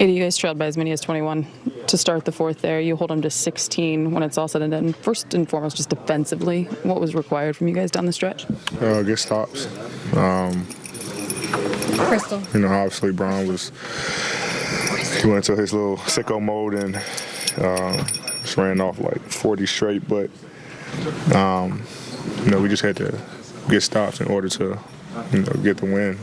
80, you guys trailed by as many as 21 to start the fourth there. You hold them to 16 when it's all said and done. First and foremost, just defensively, what was required from you guys down the stretch? Good stops. Crystal. Obviously Bron he went into his little sicko mode and just ran off like 40 straight, but we just had to get stops in order to get the win.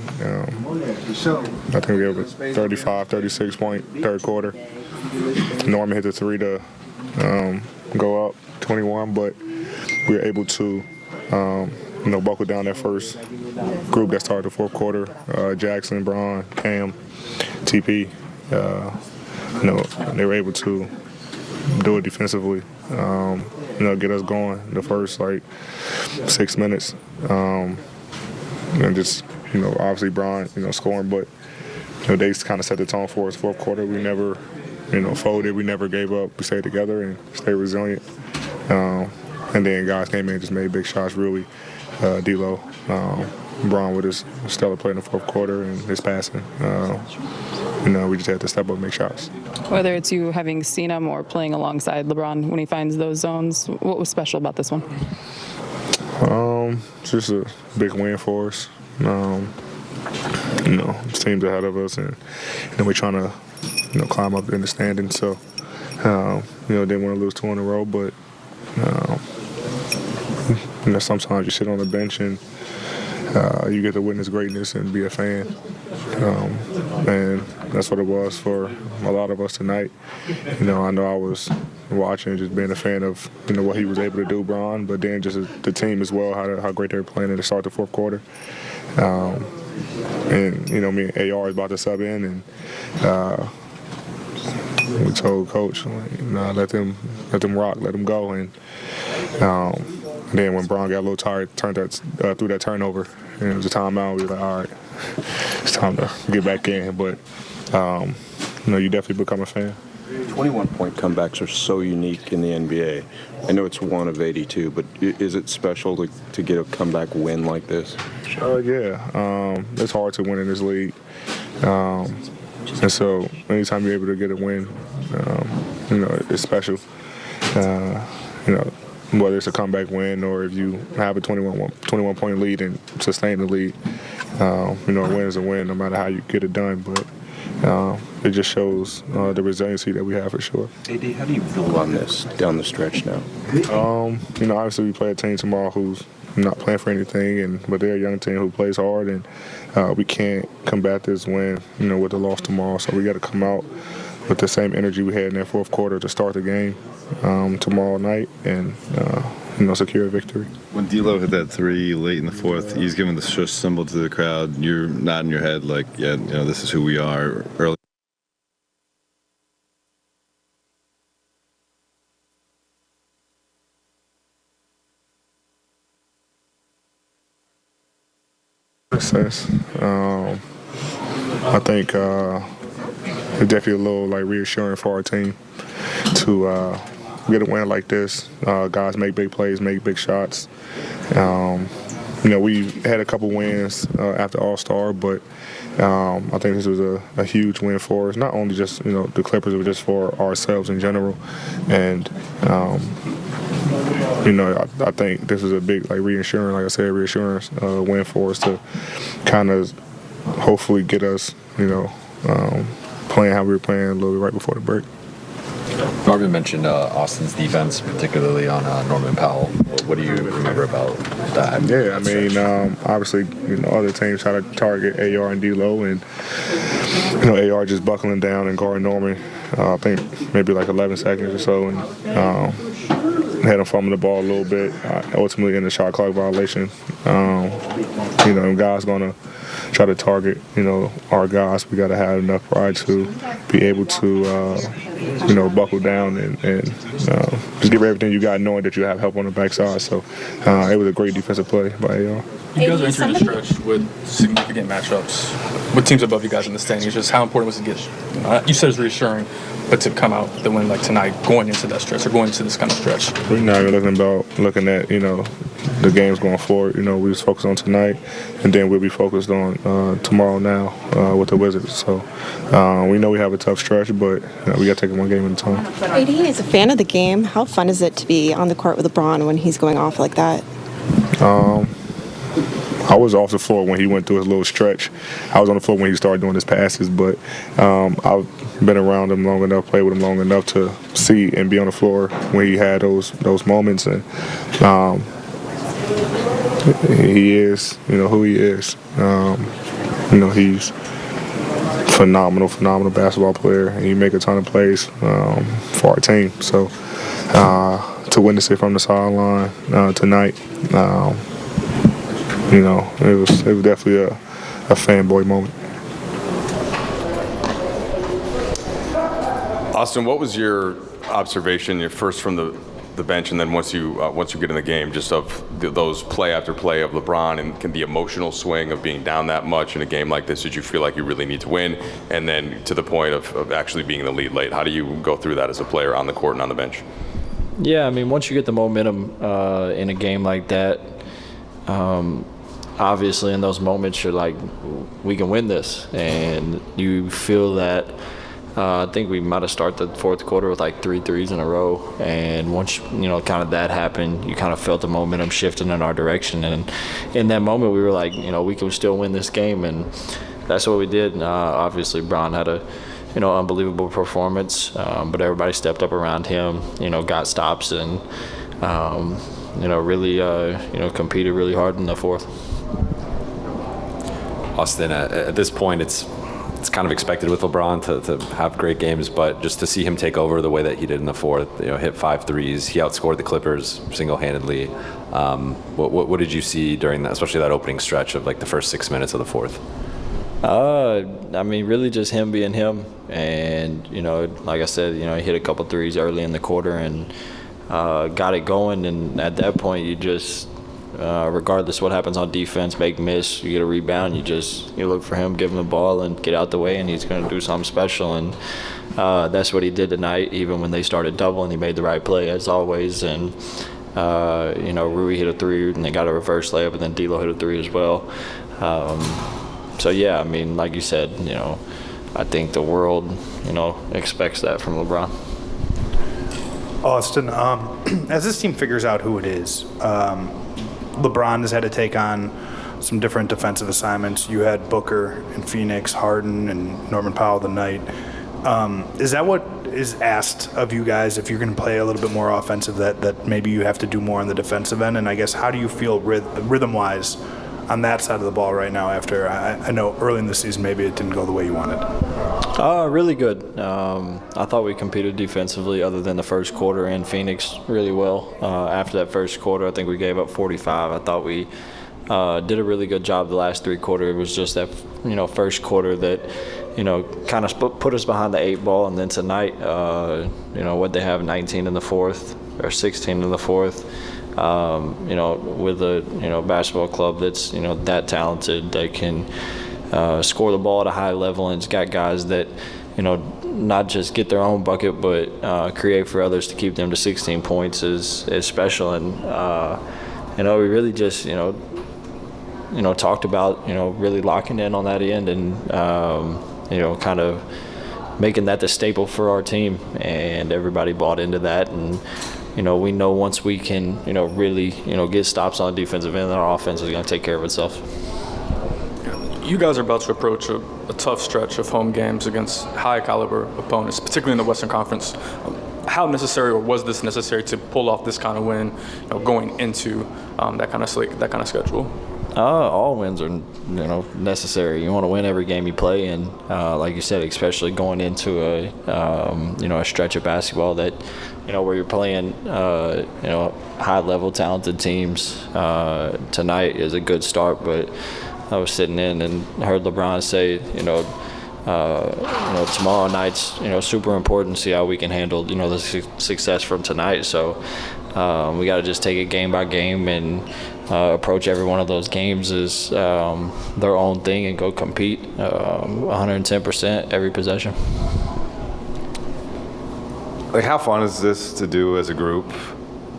I think we have a 35, 36-point third quarter. Norman hit the three to go up 21, but we were able to buckle down that first group that started the fourth quarter. Jackson, Bron, Cam, TP. They were able to do it defensively. Get us going the first 6 minutes. And just, obviously Bron, scoring, but they kind of set the tone for us fourth quarter. We never, folded. We never gave up. We stayed together and stayed resilient. And then guys came in and just made big shots, really. D'Lo, Bron with his stellar play in the fourth quarter and his passing. We just had to step up and make shots. Whether it's you having seen him or playing alongside LeBron when he finds those zones, what was special about this one? Just a big win for us. This team's ahead of us, and we're trying to, climb up in the standings. So, didn't want to lose 2 in a row, but sometimes you sit on the bench and you get to witness greatness and be a fan. And that's what it was for a lot of us tonight. I know I was watching, just being a fan of what he was able to do, Bron, but then just the team as well, how great they were playing at the start of the fourth quarter. And me and AR is about to sub in, and we told Coach, let them rock, let them go. And then when Bron got a little tired, threw that turnover, and it was a timeout. We were like, all right, it's time to get back in. But you definitely become a fan. 21-point comebacks are so unique in the NBA. I know it's one of 82, but is it special to get a comeback win like this? Yeah. It's hard to win in this league. And so anytime you're able to get a win, it's special. Whether it's a comeback win or if you have a 21-point lead and sustain the lead, a win is a win no matter how you get it done. But it just shows the resiliency that we have for sure. AD, how do you feel on this down the stretch now? Obviously we play a team tomorrow who's not playing for anything, but they're a young team who plays hard, and we can't combat this win, with the loss tomorrow. So we got to come out with the same energy we had in that fourth quarter to start the game tomorrow night and secure a victory. When D'Lo hit that three late in the fourth, he's giving the shush symbol to the crowd. You're nodding your head like, yeah, this is who we are. Early. Sense. I think it's definitely a little reassuring for our team to get a win like this. Guys make big plays, make big shots. We had a couple wins after All-Star, but I think this was a huge win for us. Not only just the Clippers, but just for ourselves in general. And I think this is a big reassurance win for us to kind of hopefully get us playing how we were playing a little bit right before the break. Darvin mentioned Austin's defense, particularly on Norman Powell. What do you remember about that? Yeah, obviously, other teams try to target AR and D'Lo, and AR just buckling down and guarding Norman. I think maybe 11 seconds or so, and had him fumble the ball a little bit. Ultimately, in the shot clock violation. Guys gonna try to target our guys. We got to have enough pride to be able to buckle down and just give everything you got, knowing that you have help on the backside. So it was a great defensive play by AR. You guys are entering a stretch with significant matchups with teams above you guys in the standings. Just how important was it to get, you said it's reassuring, but to come out the win like tonight, going into that stretch or going into this kind of stretch? We're not even looking at, the games going forward. We was focused on tonight, and then we'll be focused on tomorrow now with the Wizards. So we know we have a tough stretch, but we got to take it one game at a time. AD is a fan of the game. How fun is it to be on the court with LeBron when he's going off like that? I was off the floor when he went through his little stretch. I was on the floor when he started doing his passes, but I've been around him long enough, played with him long enough to see and be on the floor when he had those moments. And he is, who he is. He's phenomenal basketball player, and he make a ton of plays for our team. So to witness it from the sideline tonight, it was definitely a fanboy moment. Austin, what was your observation, first from the bench, and then once you get in the game, just of those play after play of LeBron and the emotional swing of being down that much in a game like this? Did you feel like you really need to win? And then to the point of actually being in the lead late, how do you go through that as a player on the court and on the bench? Yeah, I mean, once you get the momentum in a game like that, obviously in those moments you're like, we can win this, and you feel that. I think we might have started the fourth quarter with like 3 threes in a row, and once kind of that happened, you kind of felt the momentum shifting in our direction, and in that moment we were like, we can still win this game, and that's what we did. Obviously Bron had a unbelievable performance, but everybody stepped up around him, got stops, and really competed really hard in the fourth. Austin, at this point, it's kind of expected with LeBron to have great games, but just to see him take over the way that he did in the fourth, hit 5 threes, he outscored the Clippers single-handedly. What did you see during that, especially that opening stretch of like the first 6 minutes of the fourth? I mean, really just him being him, and like I said, he hit a couple threes early in the quarter and got it going, and at that point you just regardless what happens on defense, make, miss, you get a rebound, you look for him, give him the ball, and get out the way, and he's going to do something special. And that's what he did tonight. Even when they started doubling, he made the right play as always. And Rui hit a 3, and they got a reverse layup, and then D'Lo hit a 3 as well. So yeah, I mean, like you said, I think the world expects that from LeBron. Austin, as this team figures out who it is, LeBron has had to take on some different defensive assignments. You had Booker in Phoenix, Harden, and Norman Powell tonight. Is that what is asked of you guys if you're going to play a little bit more offensive, that maybe you have to do more on the defensive end? And I guess how do you feel rhythm-wise on that side of the ball right now after I know early in the season maybe it didn't go the way you wanted? Really good. I thought we competed defensively other than the first quarter in Phoenix really well. After that first quarter, I think we gave up 45. I thought we did a really good job the last 3 quarters. It was just that, first quarter that, kind of put us behind the 8 ball. And then tonight, what they have 19 in the fourth or 16 in the fourth. With a basketball club that's that talented, they can score the ball at a high level, and it's got guys that not just get their own bucket but create for others to keep them to 16 points is special. And we really just talked about really locking in on that end and kind of making that the staple for our team, and everybody bought into that. And we know once we can, really, get stops on the defensive end, our offense is going to take care of itself. You guys are about to approach a tough stretch of home games against high-caliber opponents, particularly in the Western Conference. How necessary, or was this necessary, to pull off this kind of win, going into that kind of schedule? All wins are, necessary. You want to win every game you play, and like you said, especially going into a stretch of basketball that, where you're playing, high-level talented teams. Tonight is a good start, but I was sitting in and heard LeBron say, tomorrow night's, super important to see how we can handle, the success from tonight. So we got to just take it game by game and approach every one of those games as their own thing and go compete 110% every possession. Like, how fun is this to do as a group,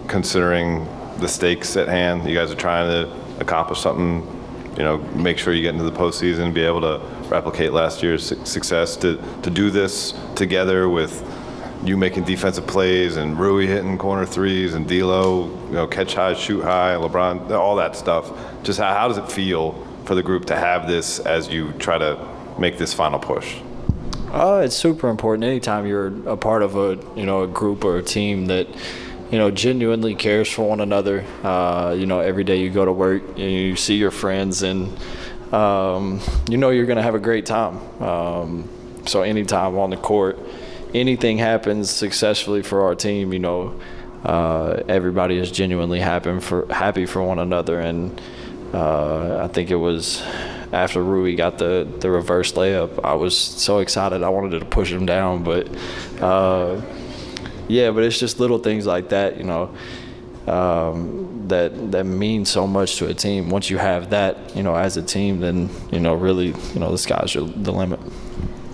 considering the stakes at hand? You guys are trying to accomplish something, make sure you get into the postseason, be able to replicate last year's success. To do this together with you making defensive plays and Rui hitting corner threes and D'Lo, catch high, shoot high, LeBron, all that stuff. Just how does it feel for the group to have this as you try to make this final push? It's super important. Anytime you're a part of a group or a team that genuinely cares for one another. Every day you go to work and you see your friends, and you're going to have a great time. So anytime on the court, anything happens successfully for our team, everybody is genuinely happy for one another. And I think it was after Rui got the reverse layup, I was so excited. I wanted to push him down, but but it's just little things like that, that mean so much to a team. Once you have that, as a team, then really, the sky's the limit.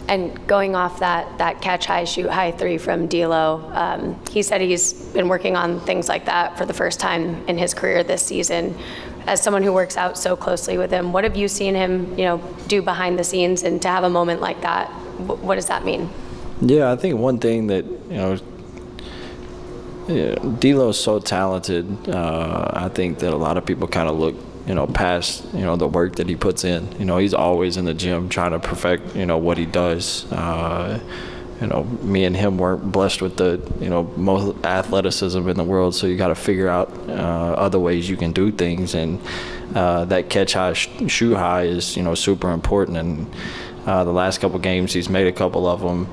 And going off that catch high, shoot high three from D'Lo, he said he's been working on things like that for the first time in his career this season. As someone who works out so closely with him, what have you seen him, do behind the scenes, and to have a moment like that, what does that mean? Yeah, I think one thing that, D'Lo is so talented. I think that a lot of people kind of look, past, the work that he puts in. He's always in the gym trying to perfect, what he does. Me and him weren't blessed with the, most athleticism in the world, so you got to figure out other ways you can do things. And that catch high, shoot high is, super important. And the last couple games, he's made a couple of them.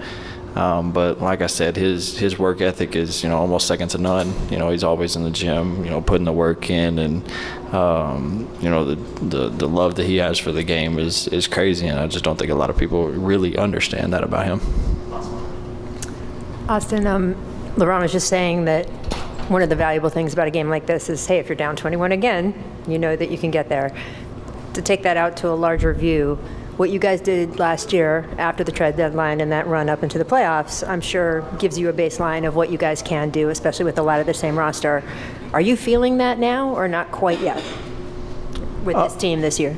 But like I said, his work ethic is, almost second to none. He's always in the gym, putting the work in, and the love that he has for the game is crazy. And I just don't think a lot of people really understand that about him. Austin, LeBron was just saying that one of the valuable things about a game like this is, hey, if you're down 21 again, you know that you can get there. To take that out to a larger view, what you guys did last year after the trade deadline and that run up into the playoffs, I'm sure gives you a baseline of what you guys can do, especially with a lot of the same roster. Are you feeling that now or not quite yet with this team this year?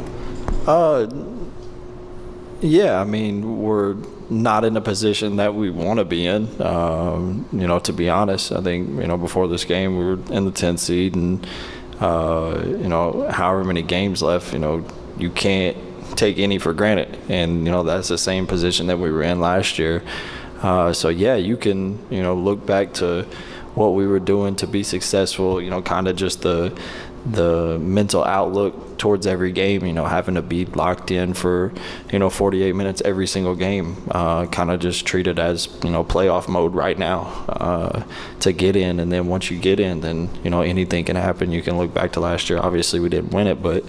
Yeah, I mean, we're not in a position that we want to be in. To be honest, I think, before this game, we were in the 10th seed, and, however many games left, you can't take any for granted. And, that's the same position that we were in last year. So, yeah, you can, look back to what we were doing to be successful, kind of just the mental outlook towards every game, having to be locked in for, 48 minutes every single game, kind of just treat it as, playoff mode right now to get in. And then once you get in, then, anything can happen. You can look back to last year. Obviously, we didn't win it, but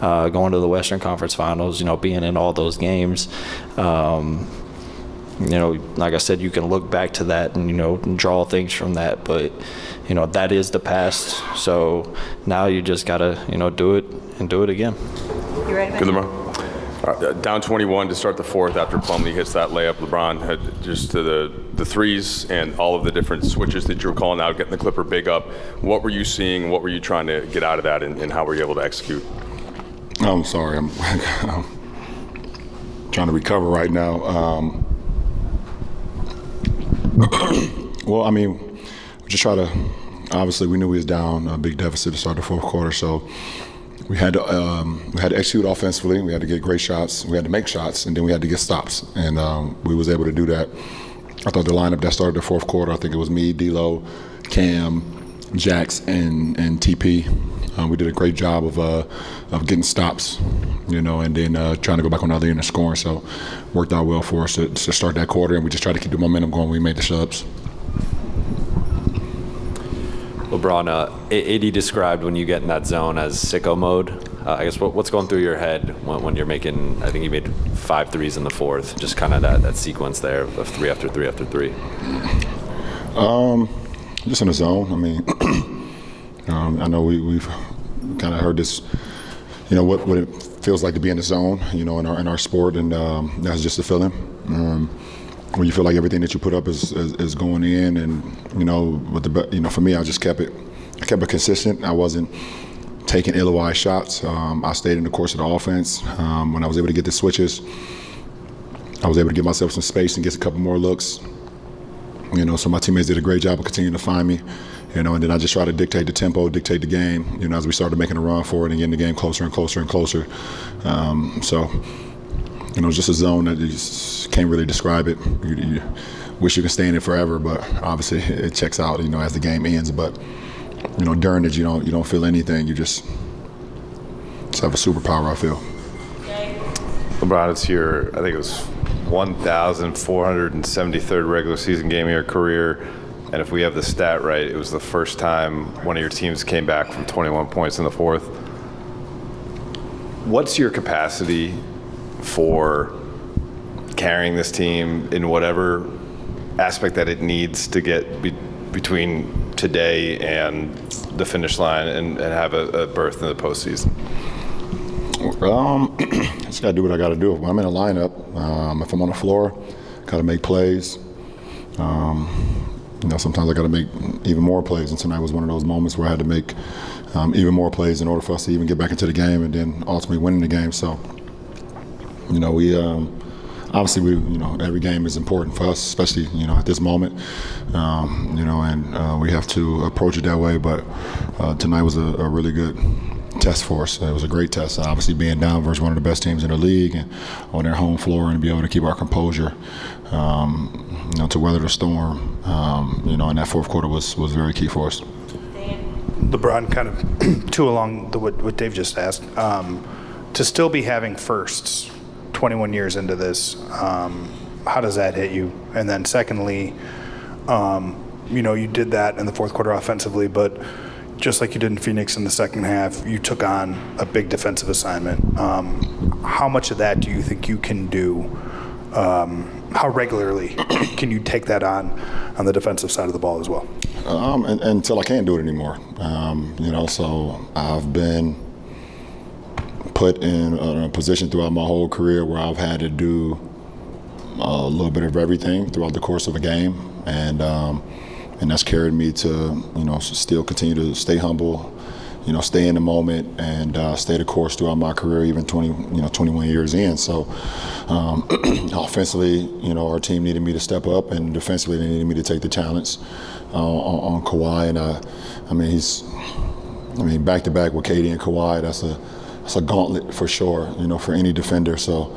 going to the Western Conference Finals, being in all those games, like I said, you can look back to that and, draw things from that. But, that is the past. So now you just got to, do it and do it again. You ready? Good, LeBron. Down 21 to start the fourth after Plumlee hits that layup. LeBron had just the threes and all of the different switches that you were calling out, getting the Clipper big up. What were you seeing? What were you trying to get out of that, and how were you able to execute? I'm sorry. I'm trying to recover right now. Well, I mean, we just try to, obviously we knew we was down a big deficit to start the fourth quarter, so we had to execute offensively. We had to get great shots. We had to make shots, and then we had to get stops, and we was able to do that. I thought the lineup that started the fourth quarter, I think it was me, D'Lo, Cam, Jax, and TP. We did a great job of getting stops, and then trying to go back on the other end and scoring. So worked out well for us to start that quarter, and we just tried to keep the momentum going. We made the subs. LeBron, AD described when you get in that zone as sicko mode. I guess what's going through your head when you're making, I think you made 5 threes in the fourth, just kind of that sequence there of 3 after 3 after 3. Just in the zone. I mean, I know we've kind of heard this, what it feels like to be in the zone, in our sport, and that's just the feeling. When you feel like everything that you put up is going in, and for me, I just kept it consistent. I wasn't taking ill-advised shots. I stayed in the course of the offense. When I was able to get the switches, I was able to give myself some space and get a couple more looks. So my teammates did a great job of continuing to find me. And then I just try to dictate the tempo, dictate the game. As we started making a run for it and getting the game closer and closer and closer. It's just a zone that you just can't really describe it. You wish you could stay in it forever, but obviously it checks out, as the game ends. But during it, you don't feel anything. You just have a superpower, I feel. LeBron, it's your, I think it was 1,473rd regular season game of your career. And if we have the stat right, it was the first time one of your teams came back from 21 points in the fourth. What's your capacity for carrying this team in whatever aspect that it needs to get between today and the finish line and have a berth in the postseason? I just got to do what I got to do. When I'm in a lineup, if I'm on the floor, got to make plays. Sometimes I got to make even more plays, and tonight was one of those moments where I had to make even more plays in order for us to even get back into the game and then ultimately winning the game. So, we obviously every game is important for us, especially at this moment. And we have to approach it that way. But tonight was a really good test for us. It was a great test. Obviously, being down versus one of the best teams in the league and on their home floor, and be able to keep our composure, to weather the storm. And that fourth quarter was very key for us. LeBron, kind of too along what Dave just asked, to still be having firsts 21 years into this, how does that hit you? And then secondly, you did that in the fourth quarter offensively, but just like you did in Phoenix in the second half, you took on a big defensive assignment. How much of that do you think you can do? How regularly can you take that on the defensive side of the ball as well? Until I can't do it anymore. So I've been put in a position throughout my whole career where I've had to do a little bit of everything throughout the course of a game, and that's carried me to still continue to stay humble, stay in the moment, and stay the course throughout my career, even 21 years in. So offensively, our team needed me to step up, and defensively they needed me to take the challenge on Kawhi. And he's back to back with KD and Kawhi. That's a gauntlet for sure, for any defender. So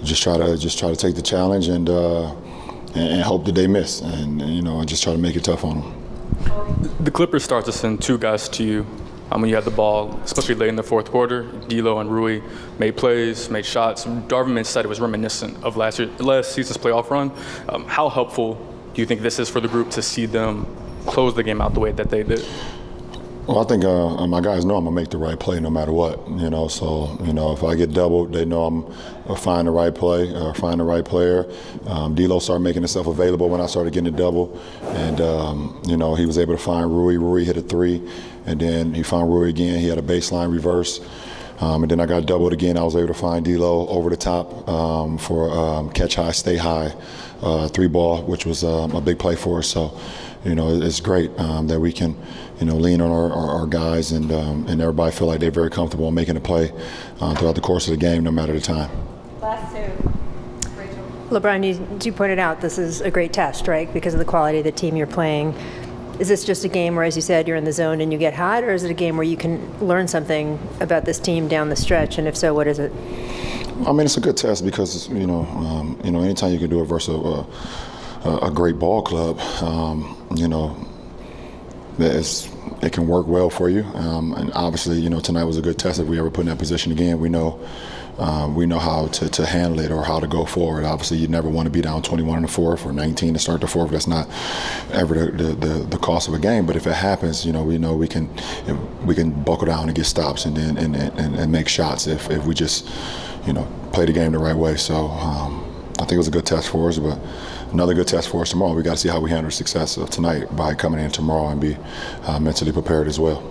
just try to take the challenge and hope that they miss, and just try to make it tough on them. The Clippers start to send two guys to you when you had the ball, especially late in the fourth quarter. D'Lo and Rui made plays, made shots. Darvin said it was reminiscent of last season's playoff run. How helpful do you think this is for the group to see them close the game out the way that they did? Well, I think my guys know I'm gonna make the right play no matter what. So if I get doubled, they know I'm gonna find the right play or find the right player. D'Lo started making himself available when I started getting the double, and he was able to find Rui. Rui hit a three, and then he found Rui again. He had a baseline reverse, and then I got doubled again. I was able to find D'Lo over the top for catch high, stay high, three ball, which was a big play for us. So. It's great that we can, lean on our guys and everybody feel like they're very comfortable in making a play throughout the course of the game, no matter the time. Last two. Rachel. LeBron, you pointed out this is a great test, right? Because of the quality of the team you're playing. Is this just a game where, as you said, you're in the zone and you get hot, or is it a game where you can learn something about this team down the stretch? And if so, what is it? It's a good test because, anytime you can do it versus a great ball club, it can work well for you. And obviously, tonight was a good test. If we ever put in that position again, we know how to handle it or how to go forward. Obviously, you never want to be down 21 in the fourth or 19 to start the fourth. That's not ever the cost of a game. But if it happens, we know we can buckle down and get stops and then and make shots if we just play the game the right way. So I think it was a good test for us, but another good test for us tomorrow. We got to see how we handle the success of tonight by coming in tomorrow and be mentally prepared as well.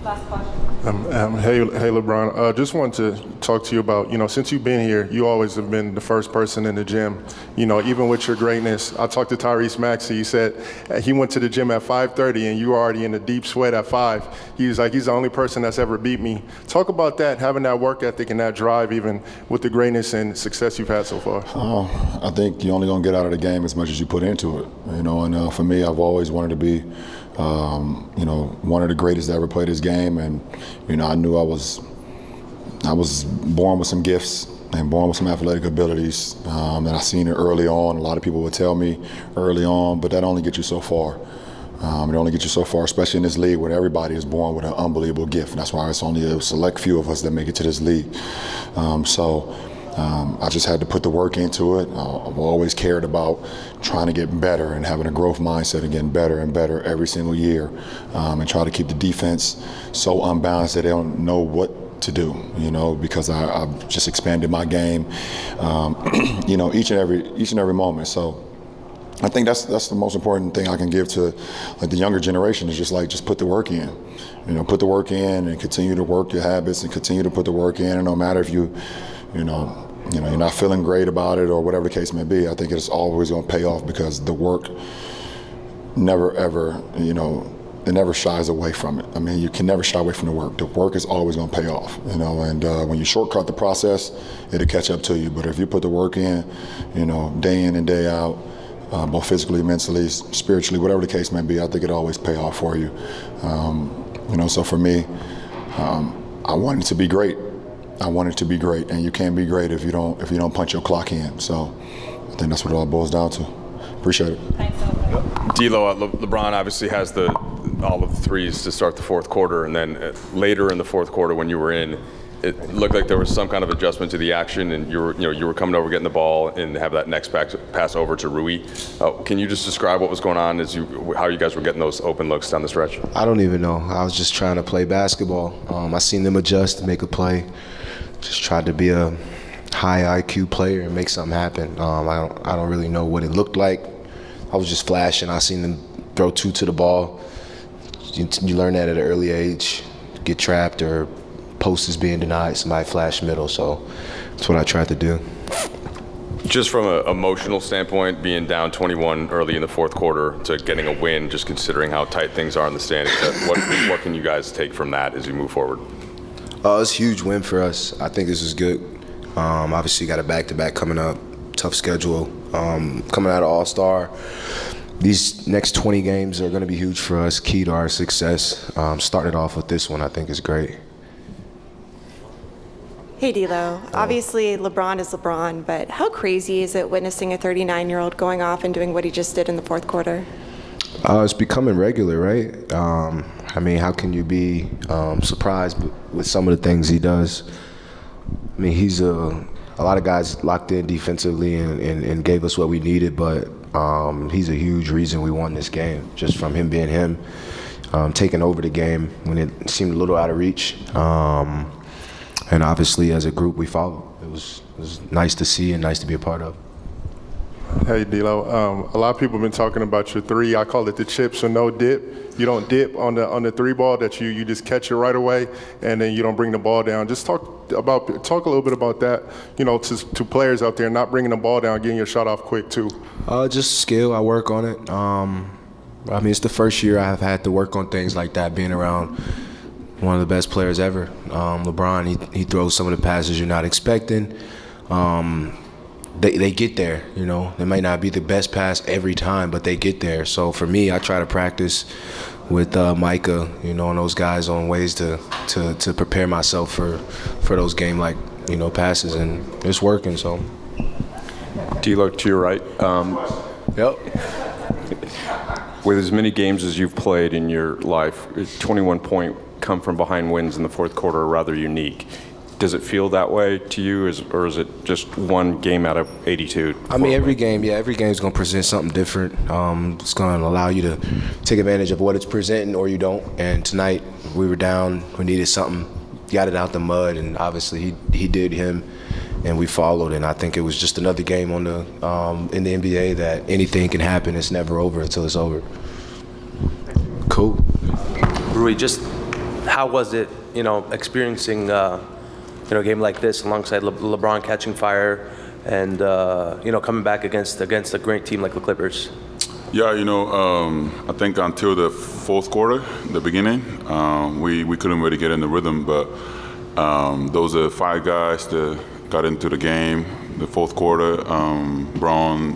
Last question. Hey, LeBron. Just wanted to talk to you about, since you've been here, you always have been the first person in the gym. Even with your greatness, I talked to Tyrese Maxey. He said he went to the gym at 5:30 and you were already in a deep sweat at 5. He was like, he's the only person that's ever beat me. Talk about that, having that work ethic and that drive, even with the greatness and success you've had so far. I think you're only going to get out of the game as much as you put into it. And for me, I've always wanted to be one of the greatest that ever played this game, and I knew I was born with some gifts and born with some athletic abilities that I seen it early on. A lot of people would tell me early on, but that only gets you so far. It only gets you so far, especially in this league where everybody is born with an unbelievable gift. And that's why it's only a select few of us that make it to this league. I just had to put the work into it. I've always cared about trying to get better and having a growth mindset and getting better and better every single year, and try to keep the defense so unbalanced that they don't know what to do, because I've just expanded my game, each and every moment. So I think that's the most important thing I can give to the younger generation is just put the work in. Put the work in and continue to work your habits and continue to put the work in. And no matter if you're not feeling great about it or whatever the case may be, I think it's always going to pay off because the work never ever, it never shies away from it. I mean, you can never shy away from the work. The work is always going to pay off, and when you shortcut the process, it'll catch up to you. But if you put the work in, day in and day out, both physically, mentally, spiritually, whatever the case may be, I think it'll always pay off for you. So for me, I want it to be great. I want it to be great, and you can't be great if you don't punch your clock in. So I think that's what it all boils down to. Appreciate it. D'Lo, LeBron obviously has all of the threes to start the fourth quarter, and then later in the fourth quarter when you were in, it looked like there was some kind of adjustment to the action, and you were coming over, getting the ball, and have that next pass over to Rui. Can you just describe what was going on how you guys were getting those open looks down the stretch? I don't even know. I was just trying to play basketball. I seen them adjust, make a play. Just tried to be a high IQ player and make something happen. I don't really know what it looked like. I was just flashing. I seen them throw 2 to the ball. You learn that at an early age. Get trapped or post is being denied, somebody flash middle. So that's what I tried to do. Just from an emotional standpoint, being down 21 early in the fourth quarter to getting a win, just considering how tight things are in the standings, what can you guys take from that as you move forward? It's a huge win for us. I think this is good. Obviously, got a back-to-back coming up, tough schedule. Coming out of All-Star, these next 20 games are going to be huge for us, key to our success. Starting off with this one, I think is great. Hey, D'Lo. Obviously, LeBron is LeBron, but how crazy is it witnessing a 39-year-old going off and doing what he just did in the fourth quarter? It's becoming regular, right? How can you be surprised with some of the things he does? He's a lot of guys locked in defensively and gave us what we needed, but he's a huge reason we won this game, just from him being him, taking over the game when it seemed a little out of reach. And obviously, as a group, we followed. It was nice to see and nice to be a part of. Hey, D'Lo. A lot of people have been talking about your three. I call it the chips or no dip. You don't dip on the three ball, that you just catch it right away, and then you don't bring the ball down. Just talk a little bit about that, to players out there, not bringing the ball down, getting your shot off quick too. Just skill. I work on it. It's the first year I've had to work on things like that, being around one of the best players ever. LeBron, he throws some of the passes you're not expecting. They get there, They might not be the best pass every time, but they get there. So for me, I try to practice with Micah, and those guys on ways to prepare myself for those game-like, passes, and it's working, so. D'Lo, to your right. Yep. With as many games as you've played in your life, 21-point come-from-behind wins in the fourth quarter are rather unique. Does it feel that way to you, or is it just one game out of 82? Every game is going to present something different. It's going to allow you to take advantage of what it's presenting, or you don't. And tonight, we were down, we needed something, got it out the mud, and obviously he did him, and we followed. And I think it was just another game in the NBA that anything can happen. It's never over until it's over. Cool. Rui, just how was it experiencing a game like this alongside LeBron catching fire and coming back against a great team like the Clippers? Yeah, I think until the fourth quarter, the beginning, we couldn't really get in the rhythm, but those are 5 guys that got into the game. The fourth quarter, Bron,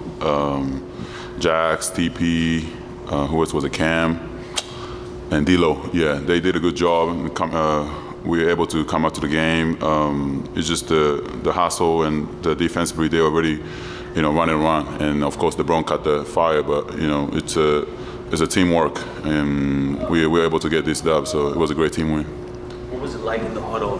Jax, TP, who else was it, Cam, and D'Lo. Yeah, they did a good job. We were able to come out to the game. It's just the hustle and the defensively, they were already, running around. And of course, the Bron caught the fire, but it's a teamwork, and we were able to get this dub. So it was a great team win. What was it like in the huddle?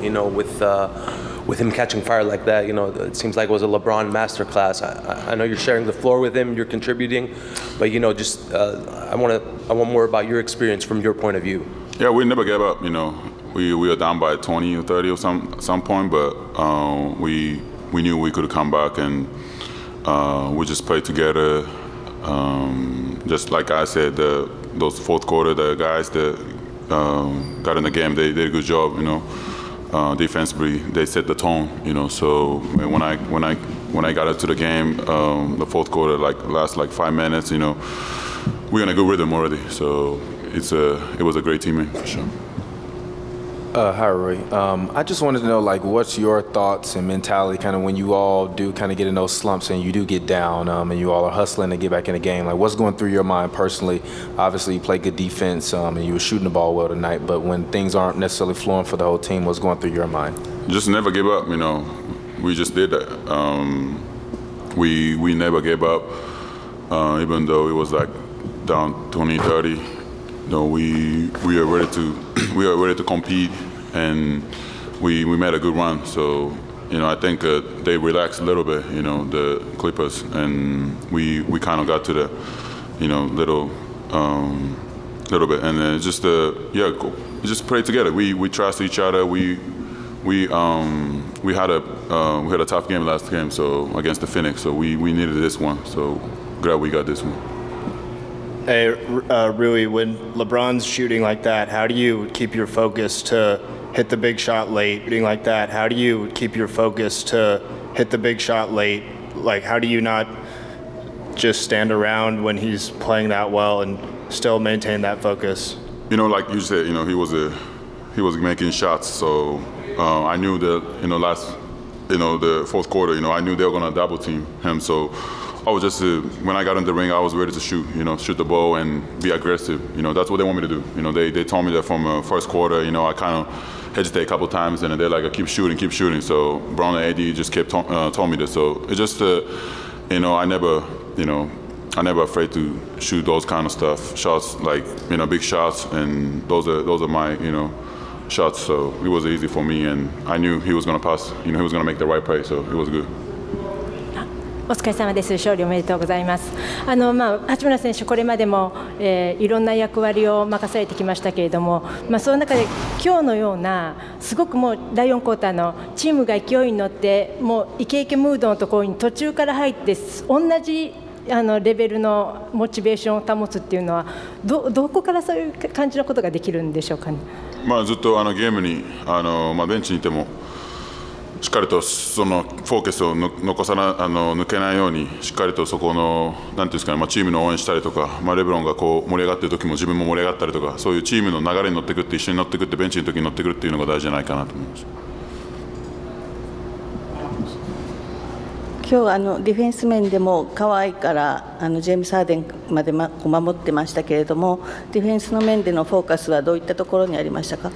With him catching fire like that, it seems like it was a LeBron masterclass. I know you're sharing the floor with him, you're contributing, but I want more about your experience from your point of view. Yeah, we never gave up. We were down by 20 or 30 or some point, but we knew we could come back, and we just played together. Just like I said, those fourth quarter, the guys that got in the game, they did a good job. Defensively, they set the tone. So when I got into the game, the fourth quarter, last 5 minutes, we're in a good rhythm already. So it was a great team for sure. Hi, Rui. I just wanted to know, what's your thoughts and mentality kind of when you all do kind of get in those slumps and you do get down and you all are hustling to get back in the game? What's going through your mind personally? Obviously, you play good defense and you were shooting the ball well tonight, but when things aren't necessarily flowing for the whole team, what's going through your mind? Just never give up, We just did that. We never gave up, even though it was down 20, 30. We are ready to compete, and we made a good run. So I think they relaxed a little bit, the Clippers, and we kind of got to the little bit, and just just play together. We trust each other. We had a tough game last game, so against the Phoenix. So we needed this one. So glad we got this one. Hey, Rui, when LeBron's shooting like that, how do you keep your focus to hit the big shot late? Shooting like that, how do you keep your focus to hit the big shot late? How do you not just stand around when he's playing that well and still maintain that focus? Like you said, he was making shots. So I knew that the fourth quarter, I knew they were gonna double team him. So I was just when I got in the ring, I was ready to shoot. Shoot the ball and be aggressive. That's what they want me to do. They told me that from first quarter. I kind of hesitate a couple times, and they're like, keep shooting. So Bron and AD just kept told me this. So it's just I never afraid to shoot those kind of stuff, shots big shots, and those are my shots. So it was easy for me, and I knew he was gonna pass. He was gonna make the right play, so it was good. お疲れ様です。勝利おめでとうございます。八村選手、これまでも、いろんな役割を任されてきましたけれども、その中で今日のようなすごくもう第4クォーターのチームが勢いに乗ってもうイケイケムードのところに途中から入って同じレベルのモチベーションを保つっていうのはどこからそういう感じのことができるんでしょうかね。ずっとゲームにベンチにいても。しっかりとそのフォーカスを抜けないようにしっかりとそこのなんていうんですかね、チームの応援したりとか、レブロンがこう盛り上がっている時も自分も盛り上がったりとか、そういうチームの流れに乗っていくって一緒に乗っていくってベンチの時に乗ってくるっていうのが大事じゃないかなと思います。今日ディフェンス面でも可愛いからジェームス・ハーデンまで守ってましたけれども、ディフェンスの面でのフォーカスはどういったところにありましたか？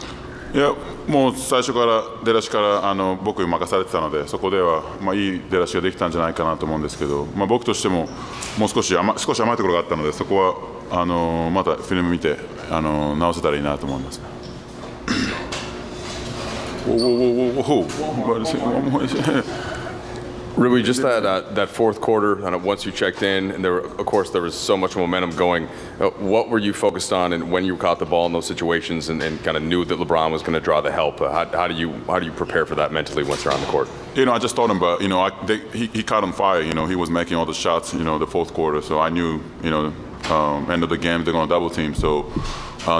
いや、もう最初から出だしから僕に任されてたので、そこではいい出だしができたんじゃないかなと思うんですけど、僕としてももう少し甘いところがあったので、そこはまたフィルム見て直せたらいいなと思います。Rui, just that fourth quarter, once you checked in, and there was so much momentum going. What were you focused on, and when you caught the ball in those situations, and kind of knew that LeBron was going to draw the help? How do you prepare for that mentally once you're on the court? I just told him, but he caught on fire. He was making all the shots. The fourth quarter, so I knew. end of the game they're going to double team. So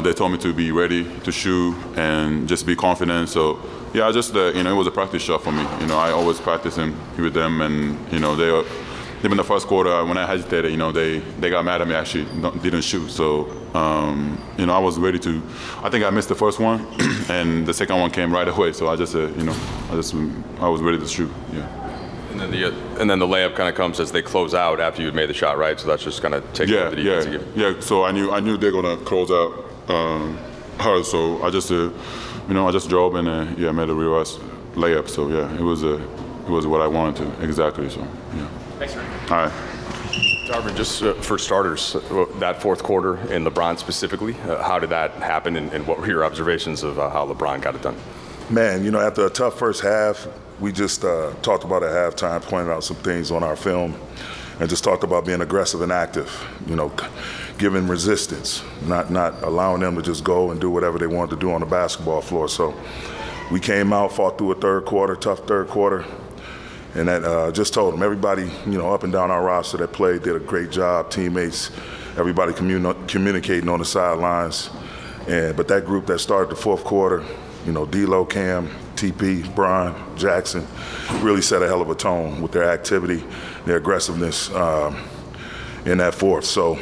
they told me to be ready to shoot and just be confident. So yeah, just it was a practice shot for me. I always practicing with them, and even the first quarter when I hesitated, they got mad at me. Actually, didn't shoot. So I was ready to. I think I missed the first one, and the second one came right away. So I just I was ready to shoot. Yeah. And then the layup kind of comes as they close out after you'd made the shot, right? So that's just kind of taking the defense. Yeah. So I knew they're gonna close out hard. So I just I just drove and made a reverse layup. So yeah, it was what I wanted to exactly. So yeah. Thanks, man. All right. Darvin, just for starters, that fourth quarter and LeBron specifically, how did that happen, and what were your observations of how LeBron got it done? Man, after a tough first half, we just talked about at halftime, pointed out some things on our film, and just talked about being aggressive and active, giving resistance, not allowing them to just go and do whatever they wanted to do on the basketball floor. So we came out, fought through a tough third quarter, and that just told them, everybody, up and down our roster that played did a great job, teammates, everybody communicating on the sidelines. But that group that started the fourth quarter, D'Lo, Cam, TP, Bron, Jackson, really set a hell of a tone with their activity, their aggressiveness in that fourth. So,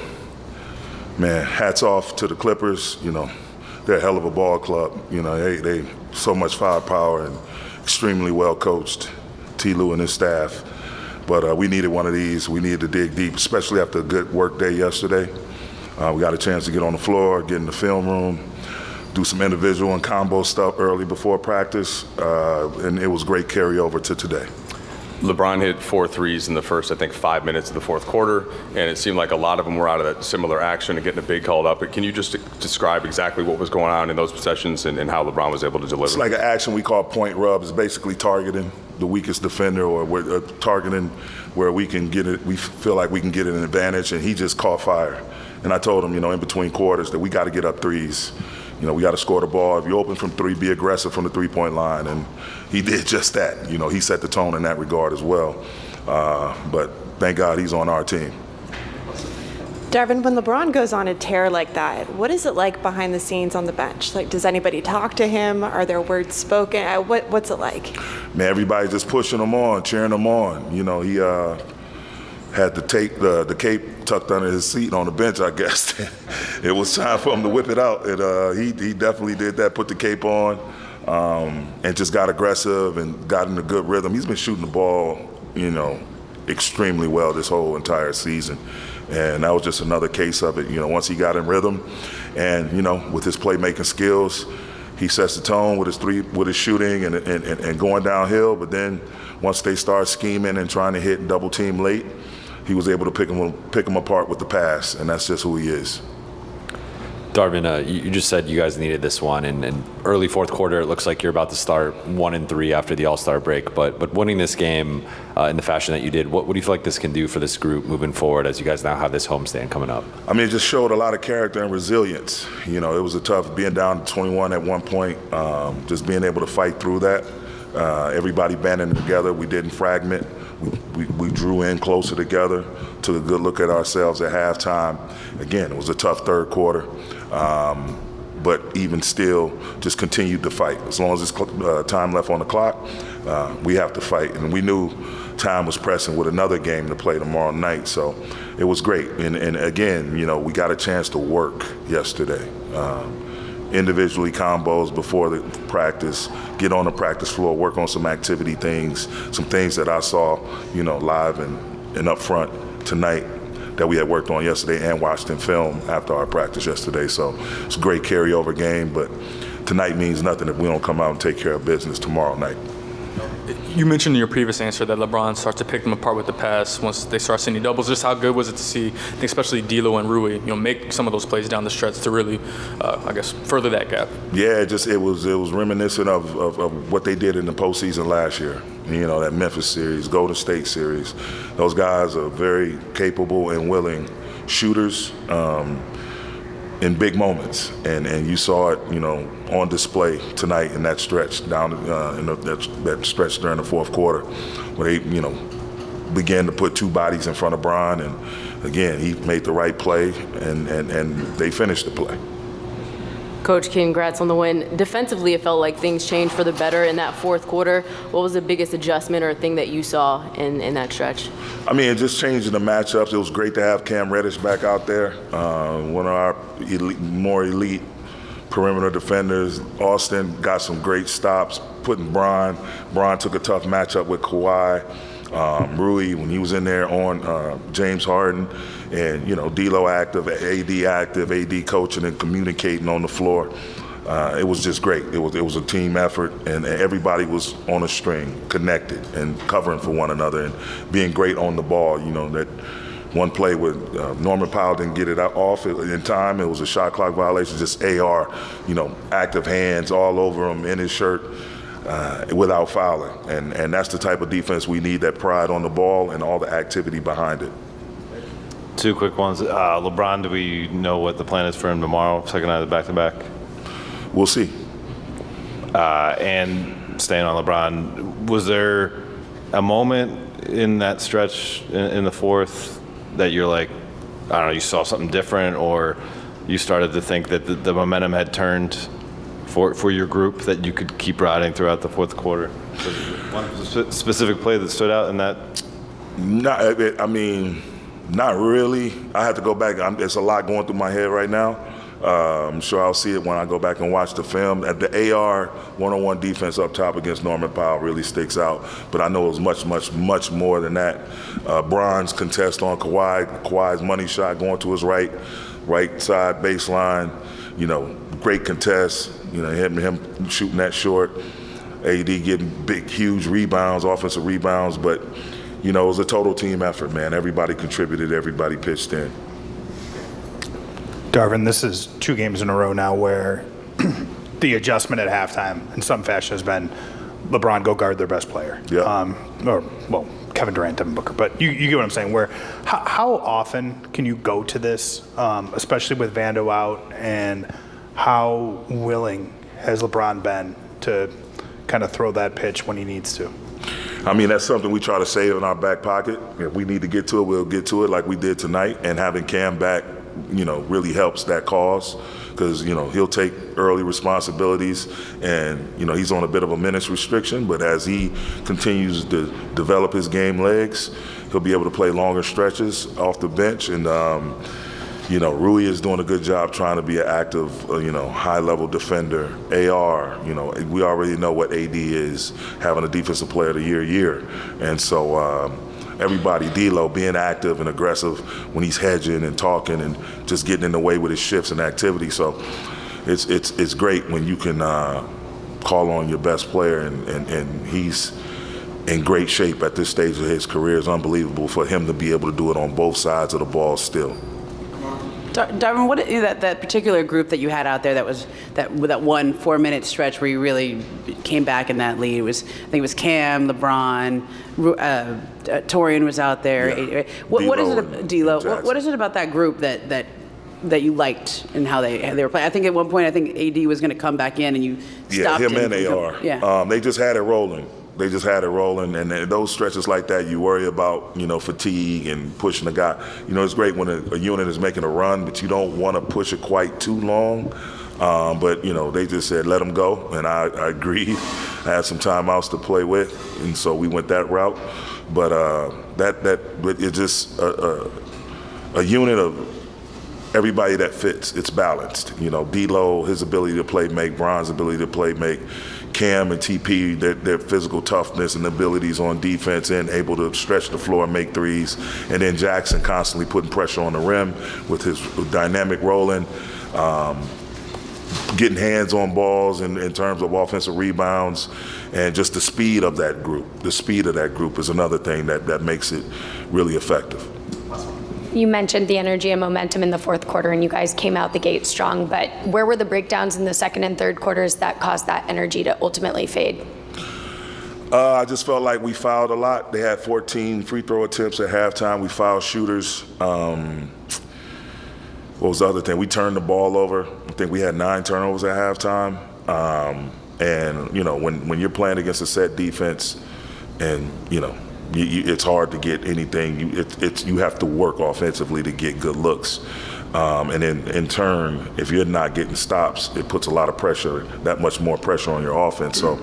man, hats off to the Clippers. They're a hell of a ball club. They so much firepower and extremely well coached, T. Lue and his staff. But we needed one of these. We needed to dig deep, especially after a good work day yesterday. We got a chance to get on the floor, get in the film room, do some individual and combo stuff early before practice, and it was great carryover to today. LeBron hit 4 threes in the first, 5 minutes of the fourth quarter, and it seemed like a lot of them were out of that similar action and getting a big called up. But can you just describe exactly what was going on in those possessions and how LeBron was able to deliver? It's like an action we call point rub. It's basically targeting the weakest defender, or we're targeting where we can get it. We feel like we can get an advantage, and he just caught fire. And I told him, in between quarters, that we got to get up threes. We got to score the ball. If you open from three, be aggressive from the three-point line. And he did just that. He set the tone in that regard as well. But thank God he's on our team. Darvin, when LeBron goes on a tear like that, what is it like behind the scenes on the bench? Like, does anybody talk to him? Are there words spoken? What's it like? Man, everybody's just pushing him on, cheering him on. He had the cape tucked under his seat on the bench, I guess. It was time for him to whip it out. And he definitely did that, put the cape on, and just got aggressive and got in a good rhythm. He's been shooting the ball, extremely well this whole entire season. And that was just another case of it. Once he got in rhythm and, with his playmaking skills, he sets the tone with his shooting and going downhill. But then once they start scheming and trying to hit double team late, he was able to pick him apart with the pass, and that's just who he is. Darvin, you just said you guys needed this one, and early fourth quarter, it looks like you're about to start 1-3 after the All-Star break. But winning this game in the fashion that you did, what do you feel like this can do for this group moving forward as you guys now have this homestand coming up? It just showed a lot of character and resilience. It was a tough being down to 21 at one point, just being able to fight through that. Everybody banding together. We didn't fragment. We drew in closer together, took a good look at ourselves at halftime. Again, it was a tough third quarter, but even still, just continued to fight. As long as there's time left on the clock, we have to fight. And we knew time was pressing with another game to play tomorrow night, so it was great. And again, we got a chance to work yesterday. Individually combos before the practice, get on the practice floor, work on some activity things, some things that I saw, live and up front tonight that we had worked on yesterday and watched in film after our practice yesterday. So it's a great carryover game, but tonight means nothing if we don't come out and take care of business tomorrow night. You mentioned in your previous answer that LeBron starts to pick them apart with the pass once they start seeing doubles. Just how good was it to see, especially D'Lo and Rui, make some of those plays down the stretch to really, further that gap? Yeah, it was reminiscent of what they did in the postseason last year. That Memphis series, Golden State series. Those guys are very capable and willing shooters in big moments, and you saw it, on display tonight in that stretch down in that stretch during the fourth quarter, where they, began to put two bodies in front of Bron and again, he made the right play, and they finished the play. Coach, congrats on the win. Defensively, it felt like things changed for the better in that fourth quarter. What was the biggest adjustment or thing that you saw in that stretch? I mean, just changing the matchups. It was great to have Cam Reddish back out there, one of our more elite perimeter defenders. Austin got some great stops, putting Bron. Bron took a tough matchup with Kawhi. Rui, when he was in there on James Harden, and D'Lo active, AD coaching and communicating on the floor. It was just great. It was a team effort, and everybody was on a string, connected and covering for one another, and being great on the ball. That one play with Norman Powell didn't get it off in time. It was a shot clock violation. Just AR, active hands all over him in his shirt. Without fouling, and that's the type of defense we need, that pride on the ball and all the activity behind it. Two quick ones. LeBron, do we know what the plan is for him tomorrow, second night of the back-to-back? We'll see. And staying on LeBron, was there a moment in that stretch in the fourth that you're like, I don't know, you saw something different, or you started to think that the momentum had turned for your group, that you could keep riding throughout the fourth quarter? One specific play that stood out in that? Not really. I have to go back. There's a lot going through my head right now. I'm sure I'll see it when I go back and watch the film. At the AR one-on-one defense up top against Norman Powell really sticks out, but I know it was much more than that. Bron's contest on Kawhi's money shot going to his right side baseline. Great contest. Him shooting that short. AD getting big, huge rebounds, offensive rebounds, but it was a total team effort, man. Everybody contributed, everybody pitched in. Darvin, this is 2 games in a row now where the adjustment at halftime in some fashion has been LeBron, go guard their best player. Yeah. Kevin Durant, Devin Booker. But you get what I'm saying, where how often can you go to this, especially with Vando out, and how willing has LeBron been to kind of throw that pitch when he needs to? I mean, that's something we try to save in our back pocket. If we need to get to it, we'll get to it like we did tonight. And having Cam back, really helps that cause, because, he'll take early responsibilities, and, he's on a bit of a minutes restriction. But as he continues to develop his game legs, he'll be able to play longer stretches off the bench. And, Rui is doing a good job trying to be an active, high-level defender. AR, we already know what AD is, having a Defensive Player of the Year. And so everybody, D'Lo, being active and aggressive when he's hedging and talking and just getting in the way with his shifts and activity. So it's great when you can call on your best player, and he's in great shape at this stage of his career. It's unbelievable for him to be able to do it on both sides of the ball still. Darvin, what that particular group that you had out there that 1 4-minute stretch where you really came back in that lead, I think it was Cam, LeBron, Torian was out there. Yeah. What is it, D'Lo? What is it about that group that you liked and how they were playing? I think at one point AD was going to come back in and you stopped him and AR. Yeah. They just had it rolling. And those stretches like that, you worry about, fatigue and pushing the guy. It's great when a unit is making a run, but you don't want to push it quite too long. But they just said, let him go, and I agreed. I had some timeouts to play with, and so we went that route. But it's just a unit of everybody that fits. It's balanced. D'Lo, his ability to play make, Bron's ability to play make, Cam and TP, their physical toughness and abilities on defense, and able to stretch the floor and make threes. And then Jackson constantly putting pressure on the rim with his dynamic rolling, getting hands on balls in terms of offensive rebounds, and just the speed of that group. The speed of that group is another thing that makes it really effective. You mentioned the energy and momentum in the fourth quarter, and you guys came out the gate strong, but where were the breakdowns in the second and third quarters that caused that energy to ultimately fade? I just felt like we fouled a lot. They had 14 free throw attempts at halftime. We fouled shooters. What was the other thing? We turned the ball over. I think we had 9 turnovers at halftime. And, when you're playing against a set defense and, it's hard to get anything. You have to work offensively to get good looks. And then in turn, if you're not getting stops, it puts a lot of pressure, that much more pressure on your offense. So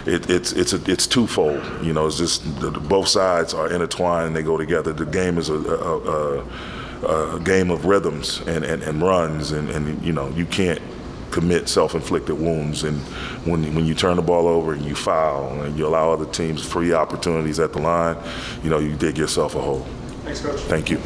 it's twofold. You know, it's just both sides are intertwined and they go together. The game is a game of rhythms and runs, and you know, you can't commit self-inflicted wounds. And when you turn the ball over and you foul and you allow other teams free opportunities at the line, you know, you dig yourself a hole. Thanks, Coach. Thank you.